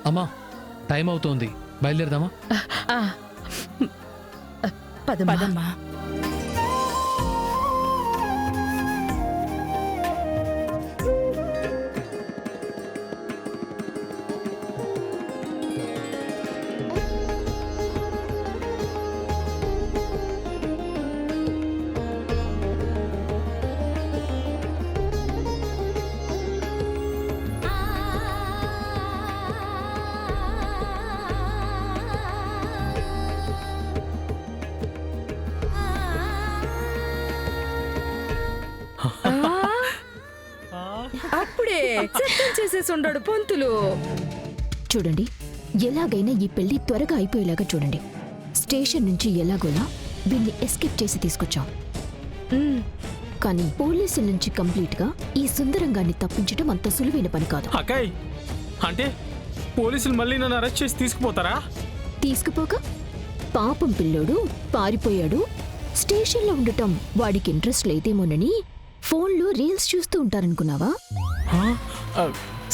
అమ్మా టైం అవుతోంది, బయలుదేరదామా? పదమ్మా. అప్పుడే సిద్ధం చేసేసి ఉండడు పంతులు. చూడండి, ఎలాగైనా ఈ పెళ్లి త్వరగా అయిపోయేలాగా చూడండి. స్టేషన్ నుంచి ఎలాగోలా వీళ్ళని ఎస్కేప్ చేసి తీసుకొచ్చాం. కానీ పోలీసుల నుంచి కంప్లీట్ గా ఈ సుందరంగాన్ని తప్పించడం అంత సులువైన పని కాదు. అక్కాయ్, అంటే పోలీసులు మళ్ళీ నన్ను అరెస్ట్ చేసి తీసుకుపోతారా? తీసుకుపోక పాపం పిల్లోడు పారిపోయాడు. స్టేషన్లో ఉండటం వాడికి ఇంట్రెస్ట్ లేదేమోనని ఫోన్లో రీల్స్ చూస్తూ ఉంటారనుకున్నావా?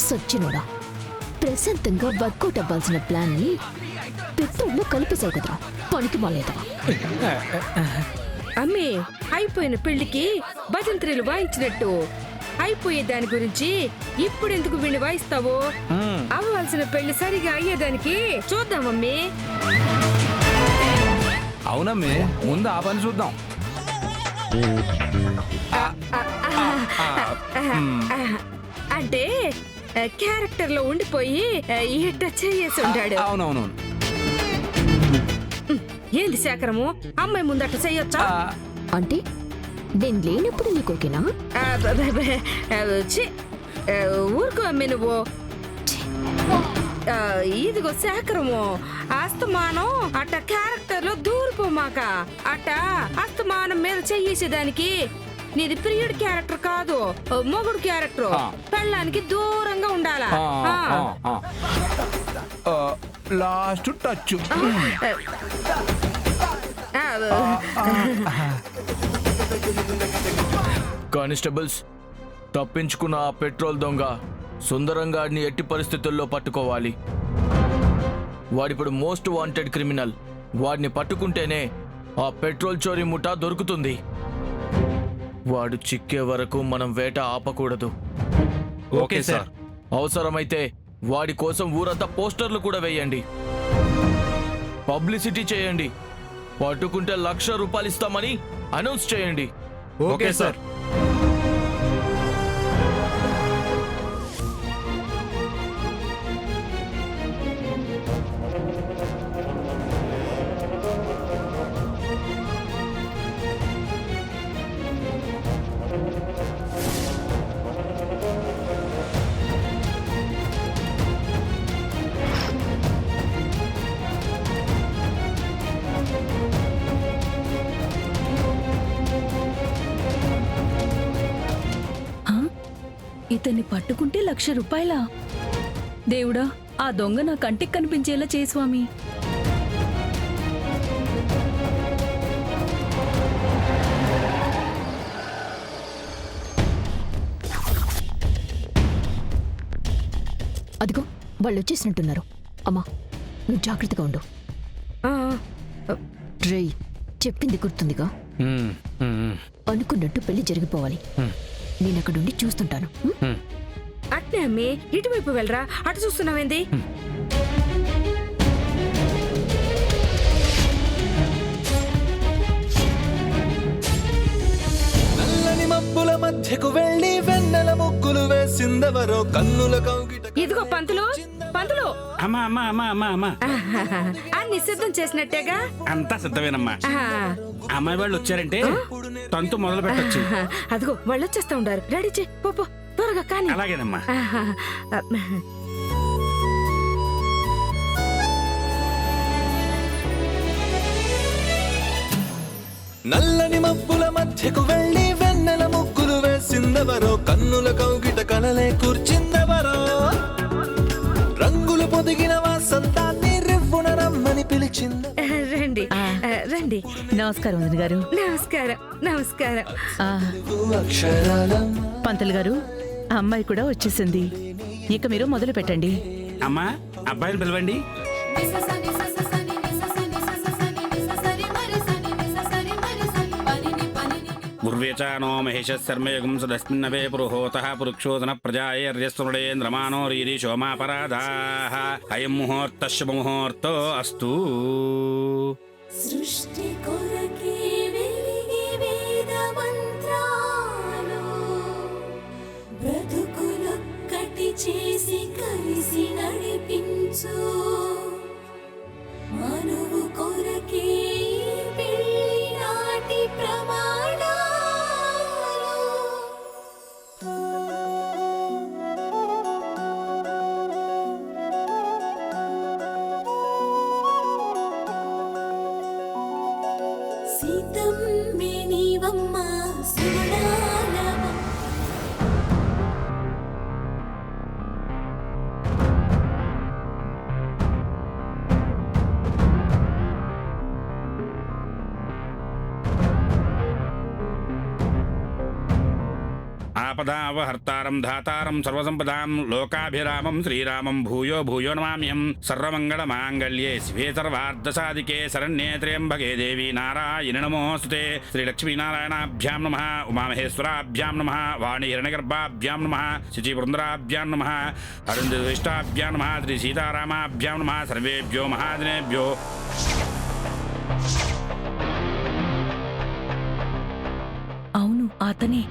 సచ్చినోడా, ప్రశాంతంగా వర్కౌట్ అవ్వాల్సిన ప్లాన్ ని పెట్రోల్లో కలిపేశావు కదరా, పనికి మాలేదా? అమ్మి, అయిపోయిన పెళ్లికి భజంత్రీలు వాయించినట్టు అయిపోయే దాని గురించి ఇప్పుడెందుకు వీళ్ళు వాయిస్తావు? అవ్వాల్సిన పెళ్లి సరిగా అయ్యేదానికి చూద్దామమ్మీ. అవునమ్మే, ముందు ఆ పని చూద్దాం. అంటే క్యారెక్టర్ లో ఉండిపోయి ఇట్ట చేసి ఉంటాడు. అవునవును. ఏంది శేఖరము, అమ్మాయి ముందట చెయ్యొచ్చా? అంటే నేను లేనప్పుడు నీకోకేనా? ఊరుకో అమ్మి నువ్వు. ఇదిగో శేఖరము, అస్తమానం అట్ట క్యారెక్టర్ లో దూరిపోమాక. అట్ట అస్తమానం మీద చెయ్యేసేదానికి నీది ప్రియుడి క్యారెక్టర్ కాదు, మొగుడు క్యారెక్టర్. పెళ్ళానికి దూరంగా ఉండాలా. Last touch. కానిస్టేబుల్స్, తప్పించుకున్న ఆ పెట్రోల్ దొంగ సుందరంగాడిని ఎట్టి పరిస్థితుల్లో పట్టుకోవాలి. వాడిప్పుడు మోస్ట్ వాంటెడ్ క్రిమినల్. వాడిని పట్టుకుంటేనే ఆ పెట్రోల్ చోరీ ముఠా దొరుకుతుంది. వాడు చిక్కే వరకు మనం వేట ఆపకూడదు. Okay sir. అవసరమైతే వాడి కోసం ఊరంతా పోస్టర్లు కూడా వేయండి, పబ్లిసిటీ చేయండి. పట్టుకుంటే ₹1,00,000 ఇస్తామని అనౌన్స్ చేయండి. Okay sir. ఇతన్ని పట్టుకుంటే 1,00,000 రూపాయలా? దేవుడా, ఆ దొంగ నా కంటికి కనిపించేలా చేయి స్వామి. అదిగో వాళ్ళు వచ్చేసినట్టున్నారు. అమ్మా, నువ్వు జాగ్రత్తగా ఉండు. ఆ, రేయ్, చెప్పింది గుర్తుందిగా? అనుకున్నట్టు పెళ్లి జరిగిపోవాలి. నేను అక్కడుండి చూస్తుంటాను. అట్నే అమ్మి, ఇటువైపు వెళ్ళరా, అటు చూస్తున్నావేంది? నల్లని మబ్బుల మధ్యకు వెళ్ళి వెన్నెల ముగ్గులు వేసిందెవరో కన్నుల కౌగిట. ఇదిగో పంతులు, పంతులు. అమ్మా అమ్మా అమ్మా అమ్మా అమ్మా అన్ని సిద్ధం చేసినట్టేగా? అంతా సిద్ధమేనమ్మా. ఆహా. అమ్మాయి వాళ్ళు వచ్చారంటే తంతు మొదలు పెట్టొచ్చు. అదిగో వాళ్ళు వచ్చేస్తా ఉండారు. రెడీ చేయి, పో త్వరగా కానీ. అలాగేనమ్మా. నల్లని మబ్బుల మధ్యకు వెళ్ళి వెన్నెల ముగ్గులు వేసిందెవరో కన్నుల కౌగిట కలలే కూర్చిందెవరో రంగులు పొదిగిన వాసంతాన్ని రివ్వున రమ్మని పిలిచింది. రండి రండి. నమస్కారం వదిన గారు. నమస్కారం నమస్కారం. అక్షరాల పంతులు గారు, అమ్మాయి కూడా వచ్చేసింది. ఇక మీరు మొదలు పెట్టండి. అమ్మా, అబ్బాయిని పిలవండి. గుర్వేచానో మహేష శర్మయగం సదస్మిన్నవే పురుహోతః పురుక్షోదన ప్రజాయేర్యస్వృడేంద్రమానో రీరి శోమాపరాధాః అయం ముహూర్త శుభముహూర్తో అస్తు. సృష్టి కొరకే వెలిగి వేద మంత్రాలు బ్రతుకులొక్కటి చేసి కలిసి నడిపించు మనువు కొరకే పెళ్లి నాటి ప్రమాణాలు. సీతం మేనీవమ్మ సుగుణాలమ్మ. ఆపదావహర్తారం ధాతారం సర్వసంపదాం లోకాభిరామం శ్రీరామం భూయో భూయో నమామ్యం. సర్వమంగళమాంగళ్యే శివే సర్వార్థసాధికే శరణ్యే త్ర్యంబకే దేవి నారాయణి నమోస్తుతే. శ్రీలక్ష్మీనారాయణాభ్యాం నమః, ఉమామహేశ్వరాభ్యాం నమః, వాణిహిరణ్యగర్భాభ్యాం నమః, శుచివృందరాభ్యాం నమః, అరుంధతిష్టాభ్యాం నమః, శ్రీ సీతారామాభ్యాం నమః. సర్వేభ్యో మహాదినేభ్యో. అవును, అతనే.